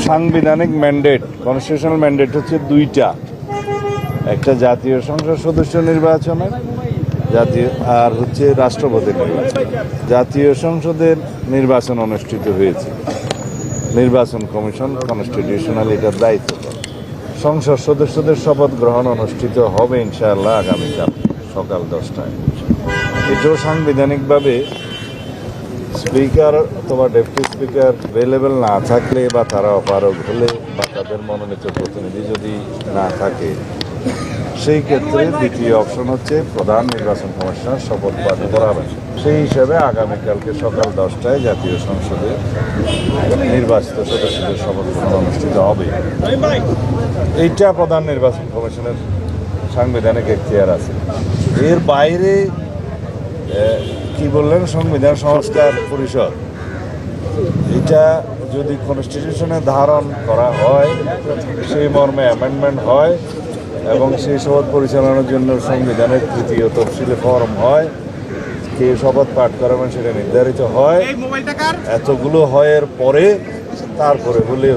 সাংবিধানিক mandate, constitutional mandate হচ্ছে দুইটা, একটা জাতীয় সংসদ সদস্য নির্বাচনের জাতীয় আর হচ্ছে রাষ্ট্রপতির নির্বাচন। জাতীয় সংসদের নির্বাচন অনুষ্ঠিত হয়েছে, নির্বাচন কমিশন কনস্টিটিউশনাল এটার দায়িত্ব। সংসদ সদস্যদের শপথ গ্রহণ অনুষ্ঠিত হবে ইনশাআল্লাহ আগামীকাল সকাল 10টায়। এটাও সাংবিধানিকভাবে স্পিকার অথবা ডেপুটি স্পিকার অ্যাভেলেবেল না থাকলে বা তারা অপারগ হলে বা তাদের মনোনীত প্রতিনিধি যদি না থাকে, সেই ক্ষেত্রে দ্বিতীয় অপশন হচ্ছে প্রধান নির্বাচন কমিশনার শপথ পাঠ করাবেন। সেই হিসাবে আগামীকালকে সকাল 10টায় জাতীয় সংসদে নির্বাচিত সদস্যদের শপথ গ্রহণ অনুষ্ঠিত হবে। এইটা প্রধান নির্বাচন কমিশনের সাংবিধানিক এখতিয়ার আছে। এর বাইরে কি বললেন, সংবিধান সংস্কার পরিষদ, এটা যদি কনস্টিটিউশনে ধারণ করা হয়, সেই মর্মে অ্যামেন্ডমেন্ট হয় এবং সেই শপথ পরিচালনার জন্য সংবিধানের তৃতীয় তফসিলে ফরম হয়, কে শপথ পাঠ করাবেন সেটা নির্ধারিত হয়, এতগুলো হয়ের পরে তারপরে হলে